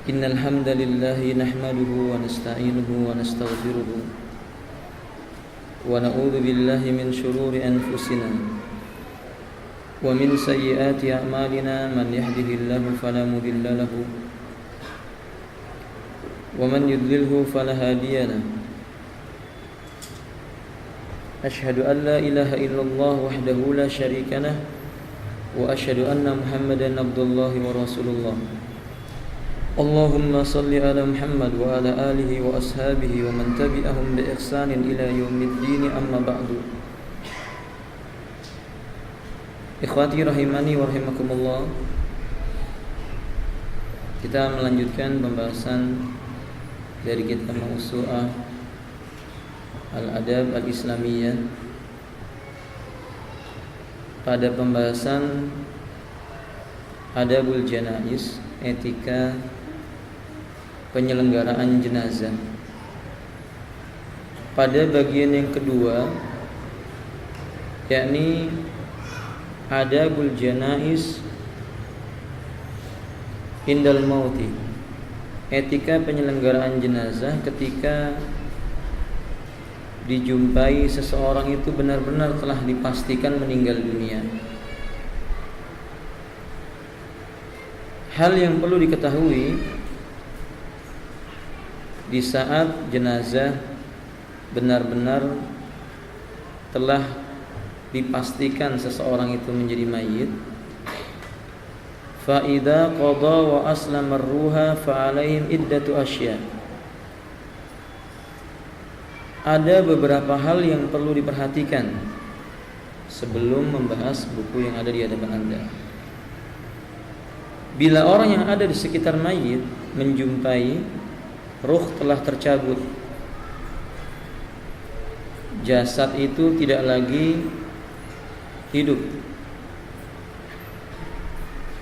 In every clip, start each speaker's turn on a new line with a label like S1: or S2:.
S1: إن الحمد لله نحمده ونستعينه ونستغفره ونعوذ بالله من شرور أنفسنا ومن سيئات أعمالنا من يهده الله فلا مضل له ومن يضلله فلا هادي له أشهد أن لا إله إلا الله وحده لا شريك له وأشهد أن محمدا عبد الله ورسول الله اللهم صل على محمد وعلى آله وأصحابه ومن تبعهم بإحسان إلى يوم الدين أما بعد Ikhwati rahimani wa rahimakumullah. Kita melanjutkan pembahasan dari kitab Mawsu'ah Al-Adab Al-Islamiyah pada pembahasan Adabul Janaiz, etika penyelenggaraan jenazah. Pada bagian yang kedua, yakni Adabul Janaiz indal mauti, etika penyelenggaraan jenazah ketika dijumpai seseorang itu benar-benar telah dipastikan meninggal dunia. Hal yang perlu diketahui di saat jenazah benar-benar telah dipastikan seseorang itu menjadi mayit, fa idza qada wa aslama ar-ruha fa alaihim iddatu asya. Ada beberapa hal yang perlu diperhatikan sebelum membahas buku yang ada di hadapan Anda. Bila orang yang ada di sekitar mayit menjumpai ruh telah tercabut, jasad itu tidak lagi hidup,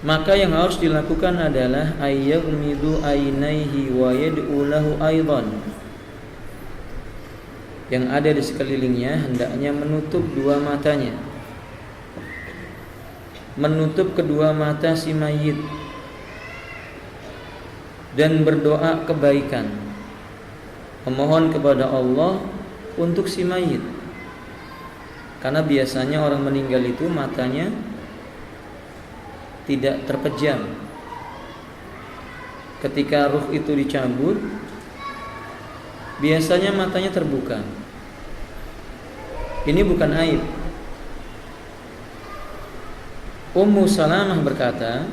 S1: maka yang harus dilakukan adalah ayyumidu ainaihi wa yad'u lahu aidan. Yang ada di sekelilingnya hendaknya menutup dua matanya, menutup kedua mata si mayit dan berdoa kebaikan, memohon kepada Allah untuk si mayit. Karena biasanya orang meninggal itu matanya tidak terpejam. Ketika ruh itu dicabut, biasanya matanya terbuka. Ini bukan aib. Ummu Salamah berkata,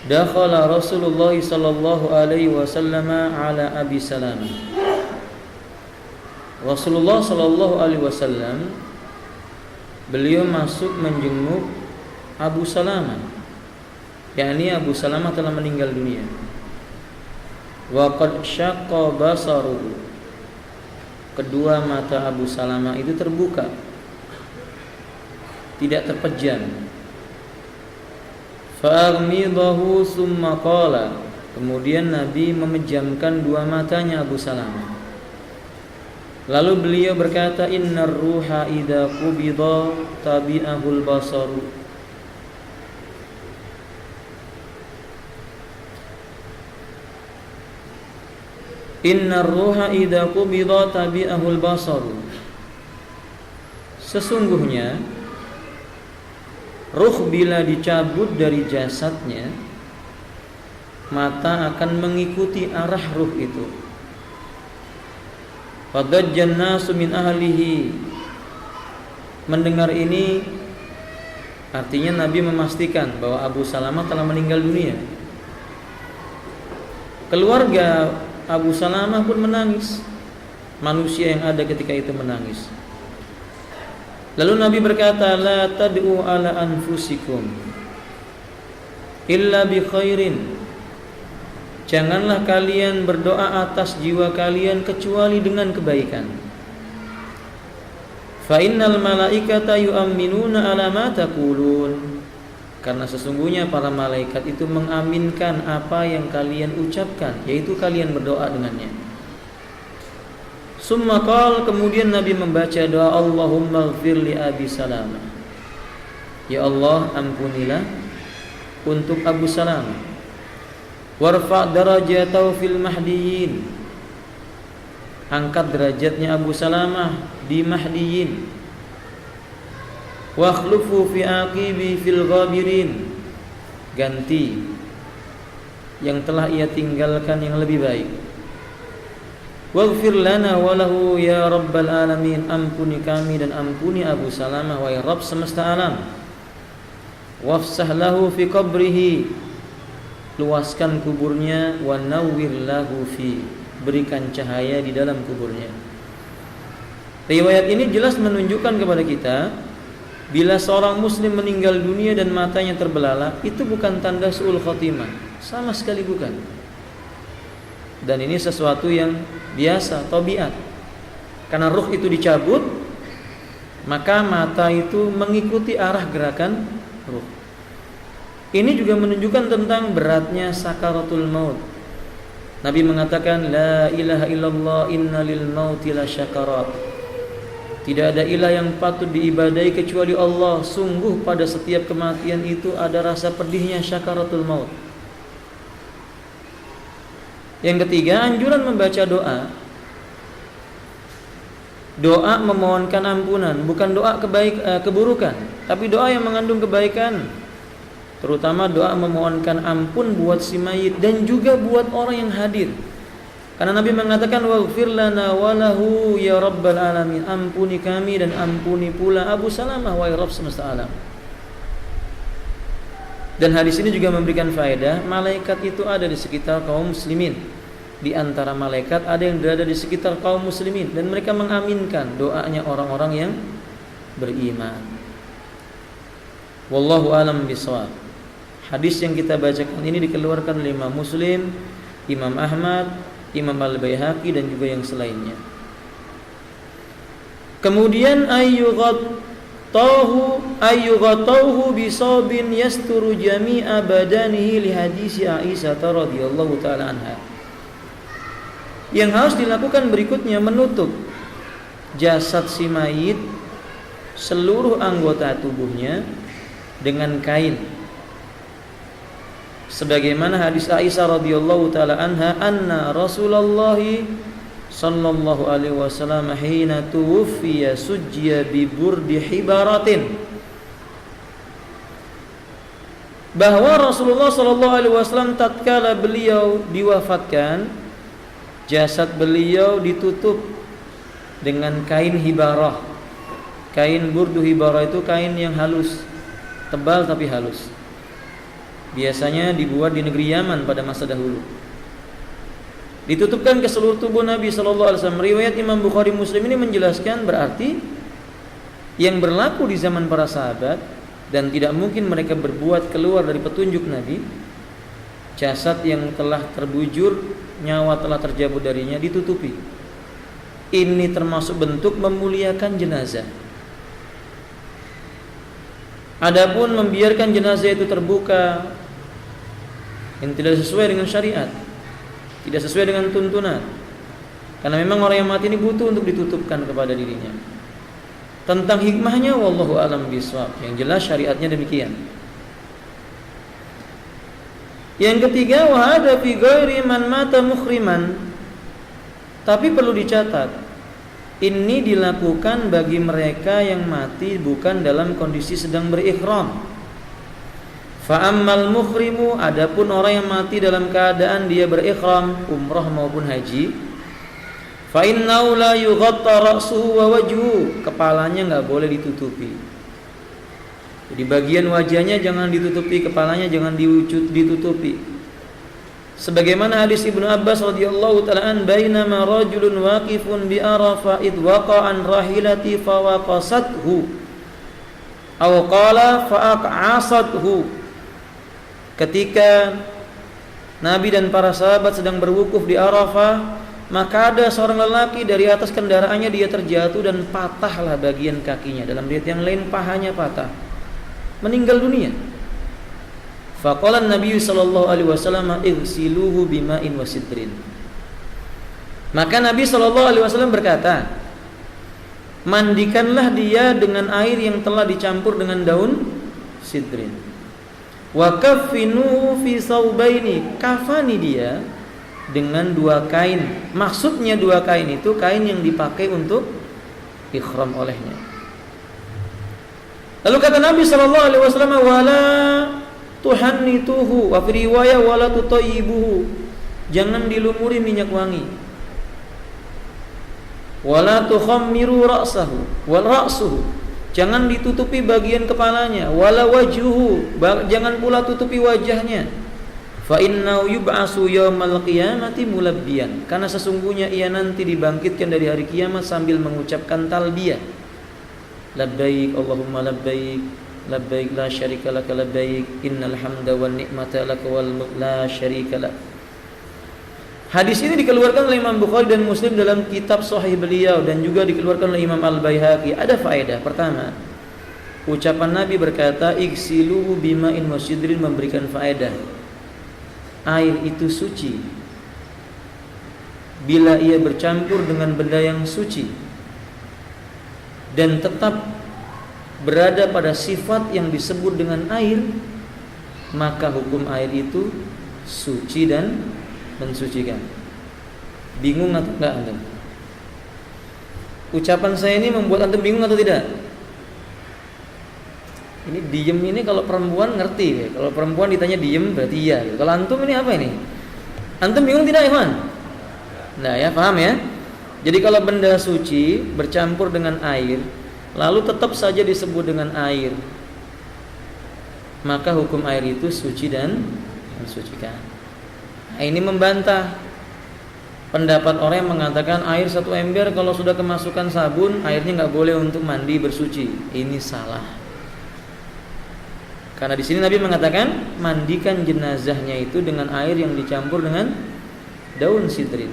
S1: dakhala Rasulullah sallallahu alaihi wasallam ala Abi Salamah. Rasulullah sallallahu alaihi wasallam beliau masuk menjenguk Abu Salamah, yakni Abu Salamah telah meninggal dunia. Wa qad syaqqa basaruhu, kedua mata Abu Salamah itu terbuka, tidak terpejam. Fa aghmidahu summa qala, kemudian Nabi memejamkan dua matanya Abu Salamah. Lalu beliau berkata, innar ruha idza qubida tabi'ahul basaru. Innar ruha idza qubida tabi'ahul basaru. Sesungguhnya ruh bila dicabut dari jasadnya, mata akan mengikuti arah ruh itu. Fadajjan nasu min ahlihi. Mendengar ini artinya Nabi memastikan bahwa Abu Salamah telah meninggal dunia. Keluarga Abu Salamah pun menangis. Manusia yang ada ketika itu menangis. Lalu Nabi berkata, la tad'u ala anfusikum illa bi khairin. Janganlah kalian berdoa atas jiwa kalian kecuali dengan kebaikan. Fa innal malaikata yu'minuna ala ma taqulun. Karena sesungguhnya para malaikat itu mengaminkan apa yang kalian ucapkan, yaitu kalian berdoa dengannya. Summa qala, kemudian Nabi membaca doa, Allahumma ighfir li Abi Salamah. Ya Allah, ampunilah untuk Abu Salamah. warfa' darajatahu fil mahdiyin, angkat derajatnya Abu Salamah di mahdiyin, wa khlufu fi aqibi fil ghabirin, ganti yang telah ia tinggalkan yang lebih baik. Waghfir lana wa lahu ya rabbal alamin, ampuni kami dan ampuni Abu Salamah wahai Rabb semesta alam. Wafsah lahu fi qabrihi, luaskan kuburnya, wa nawwir lahu fi, berikan cahaya di dalam kuburnya. Riwayat ini jelas menunjukkan kepada kita bila seorang muslim meninggal dunia dan matanya terbelalak, itu bukan tanda su'ul khotimah, sama sekali bukan. Dan ini sesuatu yang biasa, tabiat. Karena ruh itu dicabut, maka mata itu mengikuti arah gerakan ruh. Ini juga menunjukkan tentang beratnya sakaratul maut. Nabi mengatakan, la ilaha illallah inna lil mauti la syakarat. Tidak ada ilah yang patut diibadahi kecuali Allah. Sungguh pada setiap kematian itu ada rasa pedihnya syakaratul maut. Yang ketiga, anjuran membaca doa. Doa memohonkan ampunan, bukan doa keburukan, tapi doa yang mengandung kebaikan. Terutama doa memohonkan ampun buat si mayit dan juga buat orang yang hadir. Karena Nabi mengatakan, waghfir lana wa lahu ya rabbal alamin, ampuni kami dan ampuni pula Abu Salamah wahai Rabb semesta alam. Dan hadis ini juga memberikan faedah, malaikat itu ada di sekitar kaum muslimin. Di antara malaikat ada yang berada di sekitar kaum muslimin dan mereka mengaminkan doanya orang-orang yang beriman. Wallahu alam bishawab. Hadis yang kita bacakan ini dikeluarkan oleh Imam Muslim, Imam Ahmad, Imam Al-Baihaqi dan juga yang selainnya. Kemudian ayyughatauhu bisabin yasturu jami'a badanihi li hadisi Aisyah radhiyallahu taala anha. Yang harus dilakukan berikutnya menutup jasad si mayit, seluruh anggota tubuhnya dengan kain. Sebagaimana hadis Aisyah radhiyallahu taala anha, anna Rasulullah sallallahu alaihi wasallam hina tuwfiya sujjiya bi burdi hibaratin, bahwa Rasulullah sallallahu alaihi wasallam tatkala beliau diwafatkan, jasad beliau ditutup dengan kain hibarah. Kain burdu hibarah itu kain yang halus, tebal tapi halus. Biasanya dibuat di negeri Yaman pada masa dahulu. Ditutupkan ke seluruh tubuh Nabi sallallahu alaihi wasallam. Riwayat Imam Bukhari Muslim ini menjelaskan berarti yang berlaku di zaman para sahabat dan tidak mungkin mereka berbuat keluar dari petunjuk Nabi. Jasad yang telah terbujur, nyawa telah tercabut darinya ditutupi. Ini termasuk bentuk memuliakan jenazah. Adapun membiarkan jenazah itu terbuka, yang tidak sesuai dengan syariat, tidak sesuai dengan tuntunan. Karena memang orang yang mati ini butuh untuk ditutupkan kepada dirinya. Tentang hikmahnya wallahu alam bishawab. Yang jelas syariatnya demikian. Yang ketiga, wa hada fi ghairi man mata muhriman. Tapi perlu dicatat, ini dilakukan bagi mereka yang mati bukan dalam kondisi sedang berihram. Fa ammal muhrimu, adapun orang yang mati dalam keadaan dia berihram, umrah maupun haji, fa innahu la yughatta ra'suhu wa wajhuhu, kepalanya enggak boleh ditutupi. Jadi bagian wajahnya jangan ditutupi, kepalanya jangan ditutupi. Sebagaimana hadis Ibnu Abbas radhiyallahu ta'ala an, bainama rajulun waqifun bi Arafah id waqa'an rahilati fa waqasathu aw qala fa aq'asathu. Ketika Nabi dan para sahabat sedang berwukuf di Arafah, maka ada seorang lelaki dari atas kendaraannya dia terjatuh dan patahlah bagian kakinya. Dalam riwayat yang lain pahanya patah, meninggal dunia. Faqala Nabi sallallahu alaihi wasallam igsiluhu bima'in wa sidrin. Maka Nabi sallallahu alaihi wasallam berkata, mandikanlah dia dengan air yang telah dicampur dengan daun sidrin. Wa kaffinuhu fi saubaini, kafani dia dengan 2 kain. Maksudnya 2 kain itu kain yang dipakai untuk ihram olehnya. Lalu kata Nabi sallallahu alaihi wasallam, wala tuhannituhu, wa fi riwayah wala tutayyibuhu, jangan dilumuri minyak wangi. Wala tukhammiru ra'sahu wal ra'suhu, jangan ditutupi bagian kepalanya. Wala wajhuhu, jangan pula tutupi wajahnya. Fa innahu yub'atsu yaumal qiyamati mulabbiyan, karena sesungguhnya ia nanti dibangkitkan dari hari kiamat sambil mengucapkan talbiyah. Labbaik Allahumma labbaik, labbaik la syarika laka labbaik, innal hamda wan ni'mata laka wal mulk la syarika lak. Hadis ini dikeluarkan oleh Imam Bukhari dan Muslim dalam kitab sahih beliau, dan juga dikeluarkan oleh Imam Al-Baihaqi. Ada faedah. Pertama, ucapan Nabi berkata ighsiluhu bima'in wa sidrin, memberikan faedah. Air itu suci bila ia bercampur dengan benda yang suci dan tetap berada pada sifat yang disebut dengan air, maka hukum air itu suci dan mensucikan. Bingung atau enggak antum? Ucapan saya ini membuat antum bingung atau tidak? Ini diem ini kalau perempuan ngerti ya. Kalau perempuan ditanya diem berarti iya. Kalau antum ini apa ini? Antum bingung tidak, Ikhwan? Nah ya, paham ya? Jadi kalau benda suci bercampur dengan air, lalu tetap saja disebut dengan air, maka hukum air itu suci dan mensucikan. Nah, ini membantah pendapat orang yang mengatakan air 1 ember kalau sudah kemasukan sabun, airnya nggak boleh untuk mandi bersuci. Ini salah. Karena di sini Nabi mengatakan mandikan jenazahnya itu dengan air yang dicampur dengan daun sidrin.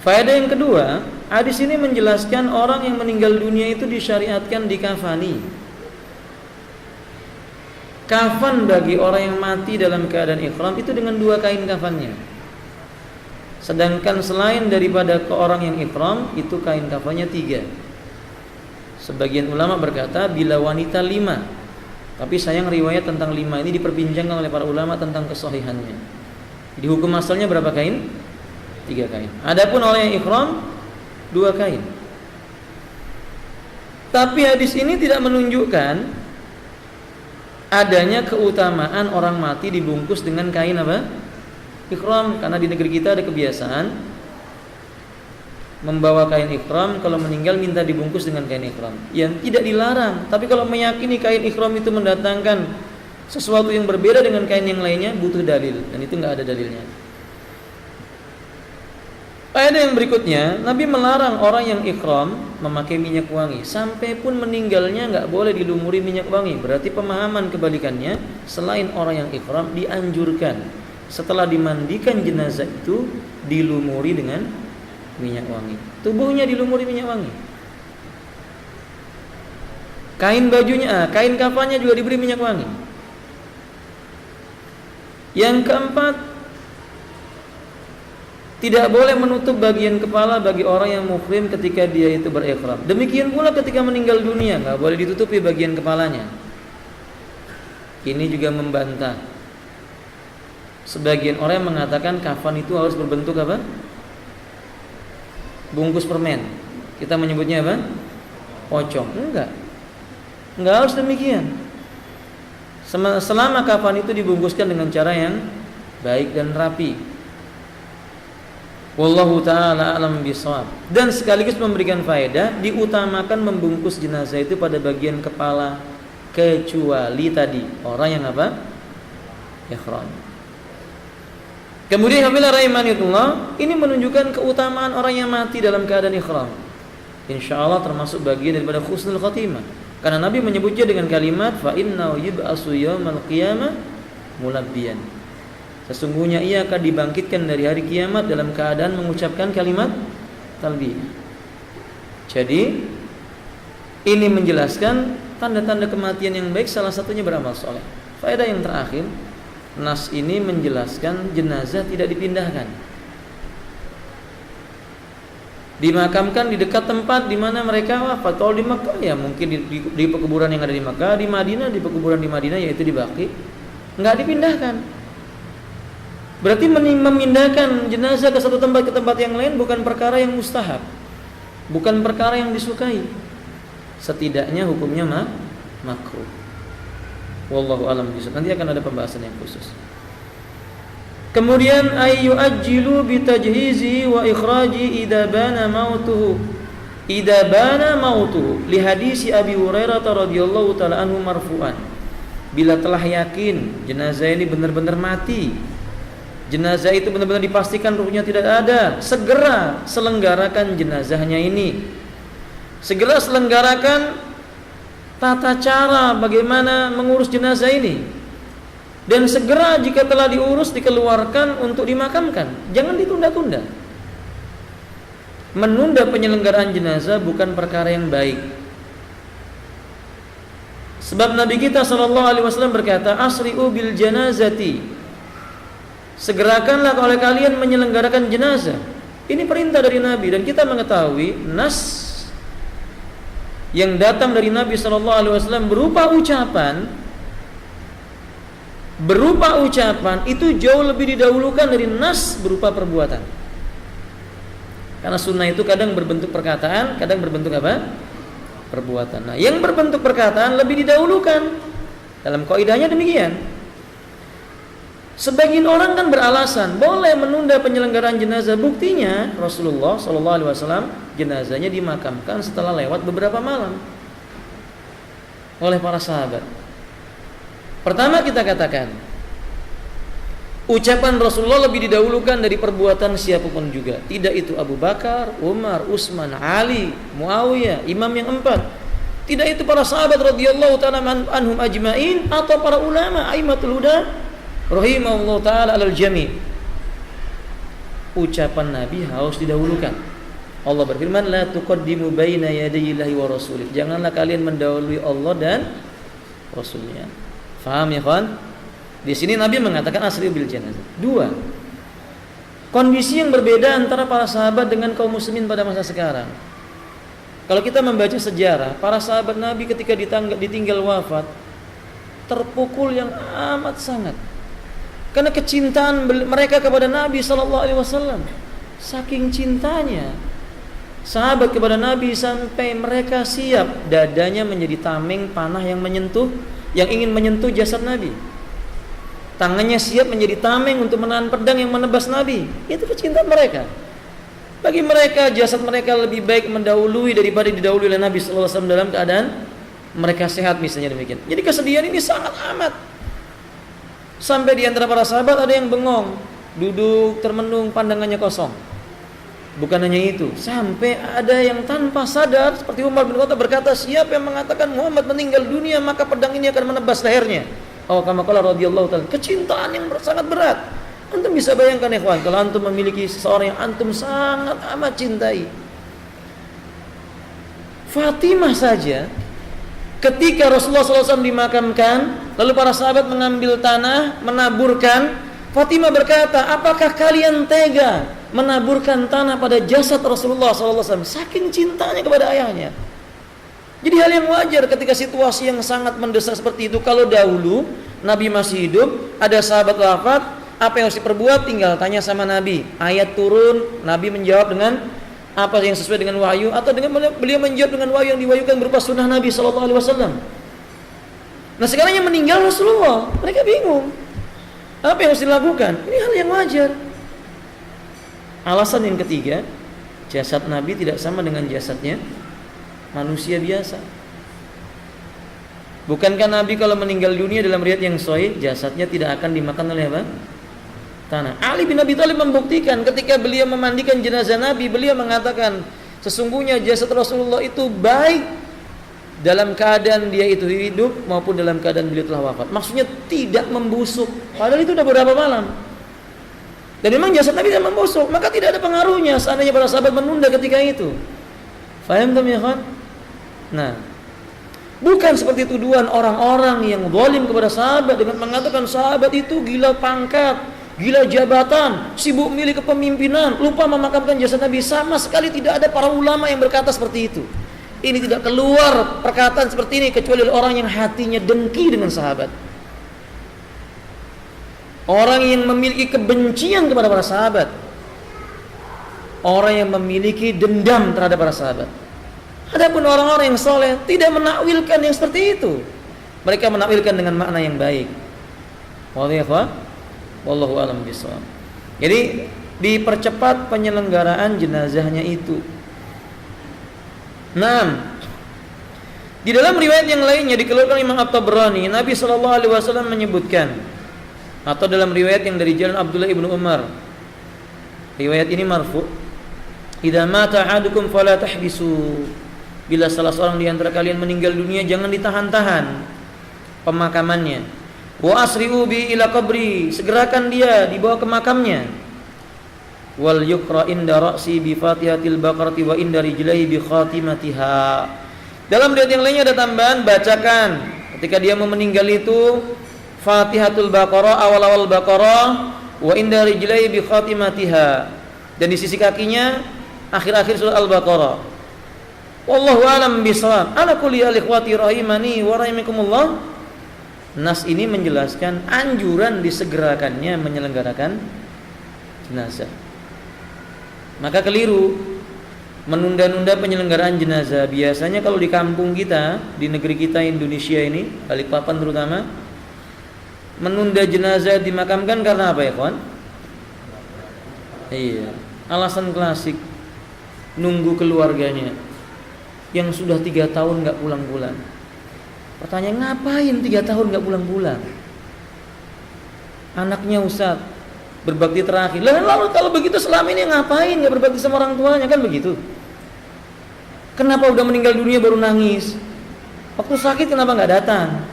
S1: Faedah yang kedua, hadis ini menjelaskan orang yang meninggal dunia itu disyariatkan dikafani. Kafan bagi orang yang mati dalam keadaan ihram itu dengan 2 kain kafannya. Sedangkan selain daripada ke orang yang ihram itu kain kafannya 3. Sebagian ulama berkata bila wanita 5. Tapi sayang riwayat tentang 5 ini diperbincangkan oleh para ulama tentang kesahihannya. Di hukum asalnya berapa kain? 3 kain. Adapun orang yang ihram 2 kain. Tapi hadis ini tidak menunjukkan adanya keutamaan orang mati dibungkus dengan kain apa? Ihram. Karena di negeri kita ada kebiasaan membawa kain ihram, kalau meninggal minta dibungkus dengan kain ihram. Yang tidak dilarang. Tapi kalau meyakini kain ihram itu mendatangkan sesuatu yang berbeda dengan kain yang lainnya, butuh dalil. Dan itu nggak ada dalilnya. Faedah yang berikutnya, Nabi melarang orang yang ihram memakai minyak wangi. Sampai pun meninggalnya nggak boleh dilumuri minyak wangi. Berarti pemahaman kebalikannya, selain orang yang ihram dianjurkan setelah dimandikan jenazah itu dilumuri dengan minyak wangi. Tubuhnya dilumuri minyak wangi. Kain bajunya, kain kafannya juga diberi minyak wangi. Yang keempat, tidak boleh menutup bagian kepala bagi orang yang muhrim ketika dia itu berihram. Demikian pula ketika meninggal dunia, nggak boleh ditutupi bagian kepalanya. Ini juga membantah sebagian orang yang mengatakan kafan itu harus berbentuk apa? Bungkus permen. Kita menyebutnya apa? Pocong. Enggak harus demikian. Selama kafan itu dibungkuskan dengan cara yang baik dan rapi. Wallahu ta'ala alam bisawab. Dan sekaligus memberikan faedah, diutamakan membungkus jenazah itu pada bagian kepala, kecuali tadi orang yang apa? Ihram. Kemudian apabila rahimanillah, ini menunjukkan keutamaan orang yang mati dalam keadaan ihram. Insyaallah termasuk bagian daripada husnul khatimah. Karena Nabi menyebutnya dengan kalimat fa innahu yub'atsu yaumal qiyamah mulabbiyan. Sesungguhnya ia akan dibangkitkan dari hari kiamat dalam keadaan mengucapkan kalimat talbiyah. Jadi ini menjelaskan tanda-tanda kematian yang baik, salah satunya beramal soleh. Faedah yang terakhir, nas ini menjelaskan jenazah tidak dipindahkan. dimakamkan di dekat tempat di mana mereka wafat. Kalau di Makkah ya mungkin di pekuburan yang ada di Makkah, di Madinah di pekuburan di Madinah yaitu di Baqi, enggak dipindahkan. Berarti memindahkan jenazah ke satu tempat ke tempat yang lain bukan perkara yang mustahab, bukan perkara yang disukai. Setidaknya hukumnya makruh. Wallahu a'lam bishawab. Nanti akan ada pembahasan yang khusus. Kemudian ayu ajilu bitajhizi wa ikhraji idza bana mautuhu. Idza bana mautuhu li hadis Abi Hurairah radhiyallahu taala anhu marfu'an. Bila telah yakin jenazah ini benar-benar mati, jenazah itu benar-benar dipastikan ruhnya tidak ada, segera selenggarakan jenazahnya ini. Segera selenggarakan tata cara bagaimana mengurus jenazah ini. Dan segera jika telah diurus dikeluarkan untuk dimakamkan. Jangan ditunda-tunda. Menunda penyelenggaraan jenazah bukan perkara yang baik. Sebab Nabi kita SAW berkata, asri'u bil janazati. Segerakanlah oleh kalian menyelenggarakan jenazah. Ini perintah dari Nabi. Dan kita mengetahui nas yang datang dari Nabi SAW berupa ucapan itu jauh lebih didahulukan dari nas berupa perbuatan. Karena sunnah itu kadang berbentuk perkataan, kadang berbentuk apa? Perbuatan. Nah, yang berbentuk perkataan lebih didahulukan. Dalam kaidahnya demikian. Sebagian orang kan beralasan boleh menunda penyelenggaraan jenazah. Buktinya Rasulullah SAW jenazahnya dimakamkan setelah lewat beberapa malam oleh para sahabat. Pertama kita katakan ucapan Rasulullah lebih didahulukan dari perbuatan siapapun juga. Tidak itu Abu Bakar, Umar, Utsman, Ali, Muawiyah, imam yang 4. Tidak itu para sahabat radhiyallahu ta'ala anhum ajmain atau para ulama aimatul huda rahimahullah ta'ala alal jami'. Ucapan Nabi harus didahulukan. Allah berfirman, la tuqaddimu baina yadayillahi wa rasulih. Janganlah kalian mendahului Allah dan Rasulnya. Faham ya kawan? Di sini Nabi mengatakan asri bil janazah. 2. Kondisi yang berbeda antara para sahabat dengan kaum muslimin pada masa sekarang. Kalau kita membaca sejarah, para sahabat Nabi ketika ditinggal wafat terpukul yang amat sangat. Karena kecintaan mereka kepada Nabi SAW. Saking cintanya sahabat kepada Nabi sampai mereka siap dadanya menjadi tameng panah yang ingin menyentuh jasad Nabi. Tangannya siap menjadi tameng untuk menahan pedang yang menebas Nabi. Itu kecintaan mereka. Bagi mereka jasad mereka lebih baik mendahului daripada didahului oleh Nabi SAW dalam keadaan mereka sehat, misalnya demikian. Jadi kesedihan ini sangat amat. Sampai di antara para sahabat ada yang bengong, duduk termenung, pandangannya kosong. Bukan hanya itu, sampai ada yang tanpa sadar seperti Umar bin Khattab berkata, siapa yang mengatakan Muhammad meninggal dunia maka pedang ini akan menebas lehernya. Oh, kama qala radhiyallahu ta'ala. Kecintaan yang sangat berat. Antum bisa bayangkan ya kawan, kalau antum memiliki seseorang yang antum sangat amat cintai. Fatimah saja ketika Rasulullah SAW dimakamkan, lalu para sahabat mengambil tanah, menaburkan. Fatimah berkata, apakah kalian tega menaburkan tanah pada jasad Rasulullah SAW? Saking cintanya kepada ayahnya. Jadi hal yang wajar ketika situasi yang sangat mendesak seperti itu. Kalau dahulu Nabi masih hidup, ada sahabat wafat, apa yang harus diperbuat? Tinggal tanya sama Nabi. Ayat turun, Nabi menjawab dengan apa yang sesuai dengan wahyu, atau dengan beliau menjawab dengan wahyu yang diwahyukan berupa sunnah Nabi SAW. Nah sekarang yang meninggal Rasulullah, mereka bingung. Apa yang harus dilakukan? Ini hal yang wajar. Alasan yang ketiga, jasad Nabi tidak sama dengan jasadnya manusia biasa. Bukankah Nabi kalau meninggal dunia dalam riwayat yang sahih, jasadnya tidak akan dimakan oleh apa? Tanah. Ali bin Abi Thalib membuktikan ketika beliau memandikan jenazah Nabi, beliau mengatakan sesungguhnya jasad Rasulullah itu baik dalam keadaan dia itu hidup maupun dalam keadaan beliau telah wafat. Maksudnya tidak membusuk. Padahal itu sudah beberapa malam. Dan memang jasad Nabi tidak membusuk, maka tidak ada pengaruhnya seandainya para sahabat menunda ketika itu. Faham tak ya kan? Nah, bukan seperti tuduhan orang-orang yang zalim kepada sahabat dengan mengatakan sahabat itu gila pangkat, gila jabatan, sibuk milih kepemimpinan, lupa memakamkan jasad Nabi. Sama sekali tidak ada para ulama yang berkata seperti itu. Ini tidak keluar perkataan seperti ini kecuali orang yang hatinya dengki dengan sahabat, orang yang memiliki kebencian kepada para sahabat, orang yang memiliki dendam terhadap para sahabat. Adapun orang-orang yang soleh tidak menakwilkan yang seperti itu. Mereka menakwilkan dengan makna yang baik. Wallahu a'lam bishawab. Jadi dipercepat penyelenggaraan jenazahnya itu. 6. Di dalam riwayat yang lainnya dikeluarkan Imam At-Tabrani, Nabi SAW menyebutkan, atau dalam riwayat yang dari jalan Abdullah ibnu Umar, riwayat ini marfu, idza mata ahadukum fala tahbisu. Bila salah seorang di antara kalian meninggal dunia, jangan ditahan-tahan pemakamannya. Wa asri'u bi ila qabri, segerakan dia dibawa ke makamnya. Wal yuqra inda ra'si bi Fatihatil Baqarah wa inda rijlaihi bi khatimatiha. Dalam riwayat yang lainnya ada tambahan, bacakan ketika dia mau meninggal itu Fatihatul Baqarah, awal-awal Baqarah, wa inda rijlaihi bi khatimatiha, dan di sisi kakinya akhir-akhir surat Al-Baqarah. Wallahu a'lam bishawab. Ala kulli ikhwati rahimani wa rahimakumullah. Nas ini menjelaskan anjuran disegerakannya menyelenggarakan jenazah. Maka keliru menunda-nunda penyelenggaraan jenazah. Biasanya kalau di kampung kita, di negeri kita Indonesia ini, Balikpapan terutama, menunda jenazah dimakamkan karena apa ya kawan? Iya, alasan klasik, nunggu keluarganya yang sudah 3 tahun gak pulang-pulang. Pertanyaan, ngapain 3 tahun gak pulang-pulang? Anaknya Ustaz berbakti terakhir. Lalu kalau begitu selama ini ngapain gak berbakti sama orang tuanya? Kan begitu. Kenapa udah meninggal dunia baru nangis? Waktu sakit kenapa gak datang?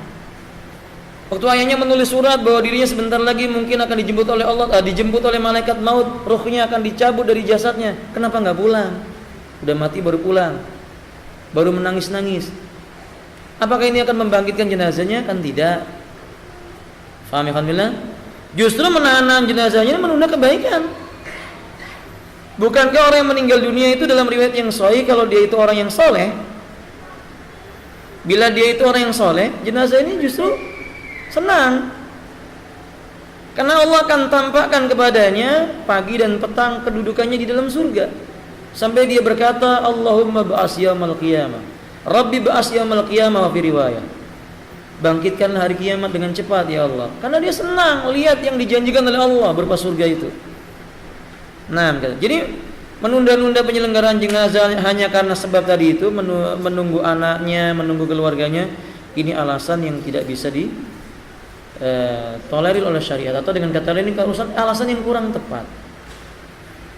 S1: Waktu ayahnya menulis surat bahwa dirinya sebentar lagi mungkin akan dijemput oleh Allah, dijemput oleh malaikat maut, ruhnya akan dicabut dari jasadnya, kenapa gak pulang? Udah mati baru pulang, baru menangis-nangis. Apakah ini akan membangkitkan jenazahnya? Kan tidak. Faham ya alhamdulillah? Justru menahan jenazahnya menunda kebaikan. Bukankah orang yang meninggal dunia itu dalam riwayat yang sahih, kalau dia itu orang yang soleh, bila dia itu orang yang soleh, jenazah ini justru senang, karena Allah akan tampakkan kepadanya pagi dan petang kedudukannya di dalam surga, sampai dia berkata, Allahumma ba'as yaumal qiyamah, Rabbi ba'as yaumal qiyamah, wa fi riwayah, bangkitkanlah hari kiamat dengan cepat ya Allah, karena dia senang lihat yang dijanjikan oleh Allah berupa surga itu. Nah, jadi menunda-nunda penyelenggaraan jenazah hanya karena sebab tadi itu, menunggu anaknya, menunggu keluarganya, ini alasan yang tidak bisa tolerir oleh syariat, atau dengan kata lain ini alasan yang kurang tepat.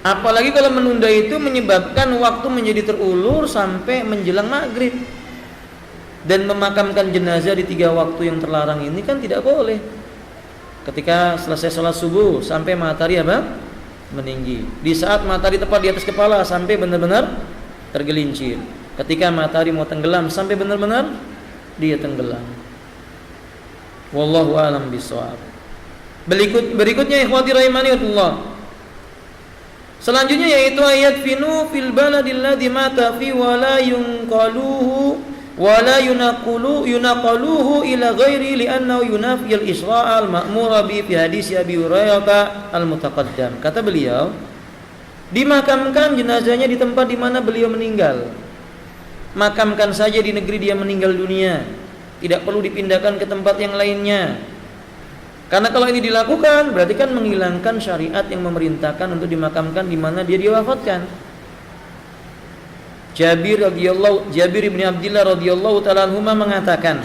S1: Apalagi kalau menunda itu menyebabkan waktu menjadi terulur sampai menjelang maghrib, dan memakamkan jenazah di 3 waktu yang terlarang ini kan tidak boleh. Ketika selesai sholat subuh sampai matahari meninggi, di saat matahari tepat di atas kepala sampai benar-benar tergelincir, ketika matahari mau tenggelam sampai benar-benar dia tenggelam. Wallahu a'lam bishawab. Berikutnya ikhwati rahimanillah, selanjutnya yaitu ayat finu fil baladil ladzi mata fi wala yunqaluhu wala yunaqaluhu ila ghairi li'annahu yunafi al-isra' al-ma'mura bi fi hadis Abi Hurairah al-mutaqaddam. Kata beliau, dimakamkan jenazahnya di tempat di mana beliau meninggal. Makamkan saja di negeri dia meninggal dunia, tidak perlu dipindahkan ke tempat yang lainnya. Karena kalau ini dilakukan berarti kan menghilangkan syariat yang memerintahkan untuk dimakamkan di mana dia diwafatkan. Jabir bin Abdullah radhiyallahu ta'ala anhuma mengatakan,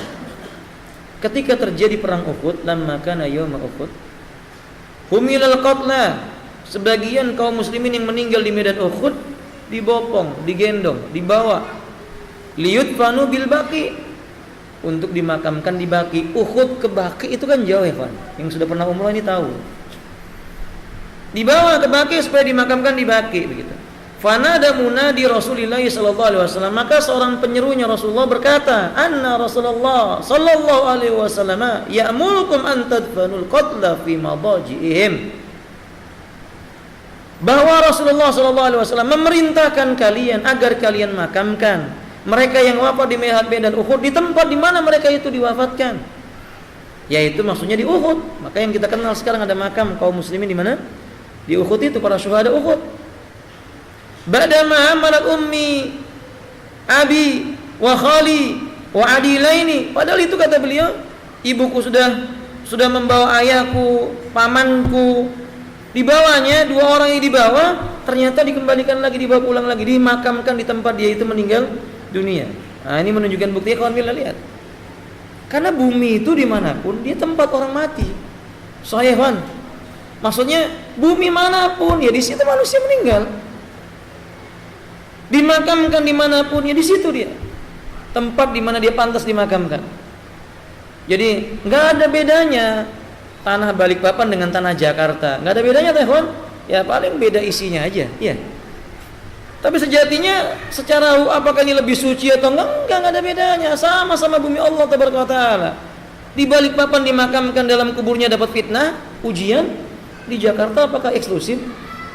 S1: ketika terjadi perang Uhud, lamma kana yaum Uhud, humilal qatla, sebagian kaum muslimin yang meninggal di medan Uhud dibopong, digendong, dibawa, liyudfanu bil baqi, untuk dimakamkan di Baqi. Uhud ke Baqi itu kan jauh ya kawan, yang sudah pernah umrah ini tahu. Dibawa ke Baqi supaya dimakamkan di Baqi begitu. Fanada munadi Rasulullah sallallahu alaihi wasallam, maka seorang penyerunya Rasulullah berkata, anna Rasulullah sallallahu alaihi wasallam ya'murukum an tadfanul qatla fi madaji'ihim, bahwa Rasulullah SAW memerintahkan kalian agar kalian makamkan mereka yang wafat di medan Uhud di tempat di mana mereka itu diwafatkan, yaitu maksudnya di Uhud. Maka yang kita kenal sekarang ada makam kaum muslimin di mana? Di Uhud itu, para syuhada Uhud. Ba'dama amalat ummi abi wa khali wa adilaini, padahal itu kata beliau, ibuku sudah membawa ayahku, pamanku, dibawanya, dua orang yang dibawa ternyata dikembalikan lagi, dibawa pulang lagi, dimakamkan di tempat dia itu meninggal dunia. Nah, ini menunjukkan bukti, kawan bila lihat. Karena bumi itu dimanapun dia tempat orang mati. Sahih kan? Maksudnya bumi manapun ya di situ manusia meninggal. Dimakamkan dimanapun ya di situ dia tempat di mana dia pantas dimakamkan. Jadi nggak ada bedanya tanah Balikpapan dengan tanah Jakarta, nggak ada bedanya, teman. Ya paling beda isinya aja, ya. Tapi sejatinya secara apakah ini lebih suci atau enggak ada bedanya. Sama-sama bumi Allah Taala. Di Balikpapan dimakamkan dalam kuburnya dapat fitnah, ujian. Di Jakarta apakah eksklusif?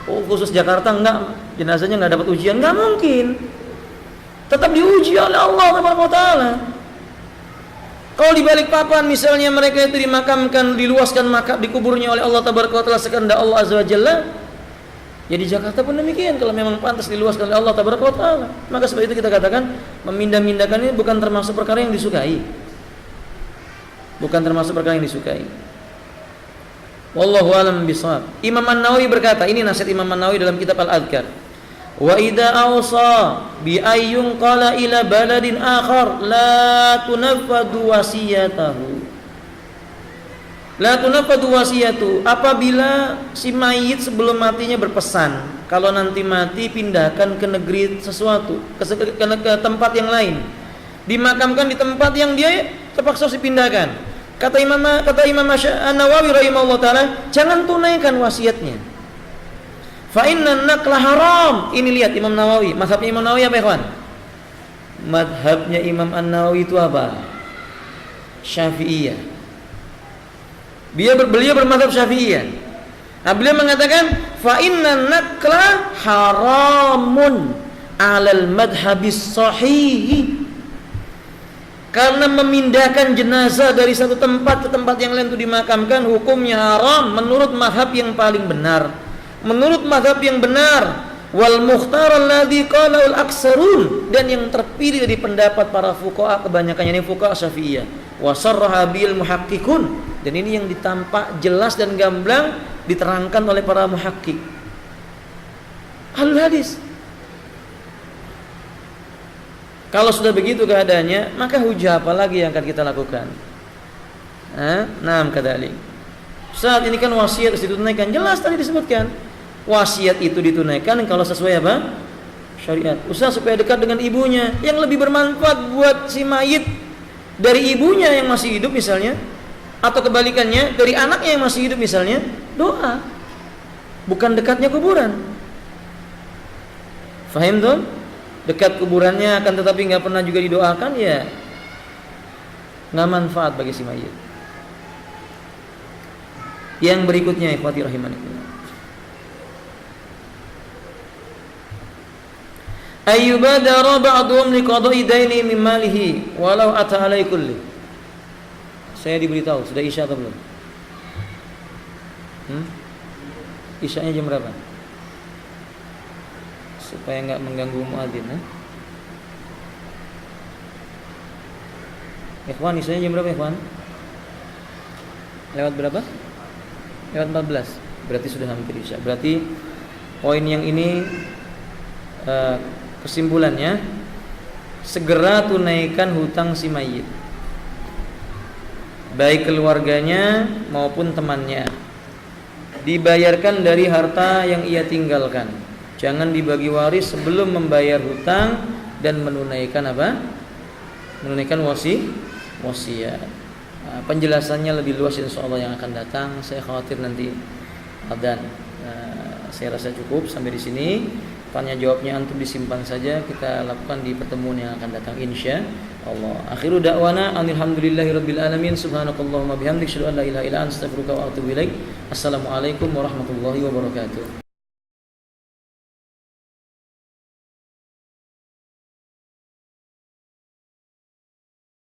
S1: Oh, khusus Jakarta enggak, jenazahnya enggak dapat ujian, enggak mungkin. Tetap diuji oleh Allah Taala. Kalau di Balikpapan misalnya mereka itu dimakamkan, diluaskan makam di kuburnya oleh Allah Taala sekehendak Allah Azza wa Jalla, ya di Jakarta pun demikian. Kalau memang pantas diluaskan oleh Allah Taala, maka sebab itu kita katakan memindah-mindahkan ini bukan termasuk perkara yang disukai. Bukan termasuk perkara yang disukai. Wallahu a'lam bishawab. Imam An-Nawawi berkata, ini nasihat Imam An-Nawawi dalam kitab Al-Adhkar. Wa idza awsa bi ayyun qala ila baladin akhar la tunaffadu wasiyatahu. La tunaffadu wasiyatu, apabila si mayit sebelum matinya berpesan, kalau nanti mati pindahkan ke negeri sesuatu, ke tempat yang lain. Dimakamkan di tempat yang dia terpaksa dipindahkan. Kata Imam An-Nawawi rahimahullah taala, jangan tunaikan wasiatnya. Fa inna naqla haram. Ini lihat Imam Nawawi, mazhabnya Imam Nawawi apa ya, kawan? Mazhabnya Imam An-Nawawi itu apa? Syafi'iyah. Beliau bermazhab Syafi'iyah. Nah, beliau mengatakan fa inna naqla haramun 'alal madhhabis sahih. Karena memindahkan jenazah dari satu tempat ke tempat yang lain untuk dimakamkan hukumnya haram menurut mazhab yang paling benar. Menurut mazhab yang benar, wal mukhtar alladzi qala al aksarun, dan yang terpilih dari pendapat para fuqaha kebanyakannya ini fuqaha Syafi'iyah. Wa sarraha bil muhaqqiqun, dan ini yang ditampak jelas dan gamblang diterangkan oleh para muhaqqiq ahlul hadis. Kalau sudah begitu keadaannya, maka hujah apa lagi yang akan kita lakukan? Naam kadzalik. Saat ini kan wasiat harus ditunaikan, jelas tadi disebutkan. Wasiat itu ditunaikan kalau sesuai apa? Syariat. Usaha supaya dekat dengan ibunya, yang lebih bermanfaat buat si mayit dari ibunya yang masih hidup misalnya, atau kebalikannya dari anaknya yang masih hidup misalnya, doa. Bukan dekatnya kuburan. Faham tuh? Dekat kuburannya akan tetapi nggak pernah juga didoakan, ya nggak manfaat bagi si mayit. Yang berikutnya ikhwati rahimanillah, ayyubadara ba'dhum liqada'i daini min malihi walau ata alai kulli. Saya diberitahu sudah isya atau belum? Isyanya jam berapa? Supaya enggak mengganggu muadzin, Ikhwan, isyanya jam berapa, Ikhwan? Lewat berapa? Lewat 14. Berarti sudah hampir isya. Berarti poin yang ini kesimpulannya, segera tunaikan hutang si mayit, baik keluarganya maupun temannya. Dibayarkan dari harta yang ia tinggalkan. Jangan dibagi waris sebelum membayar hutang dan menunaikan apa? Menunaikan wasiat. Penjelasannya lebih luas insyaallah yang akan datang. Saya khawatir nanti adzan. Saya rasa cukup sampai di sini. Tanya jawabnya antum disimpan saja, kita lakukan di pertemuan yang akan datang insyaallah. Akhiru da'wana alhamdulillahirabbil alamin. Subhanakallahumma bihamdika asyhadu an la ilaha illa anta astaghfiruka wa atubu ilaik. Assalamualaikum warahmatullahi wabarakatuh.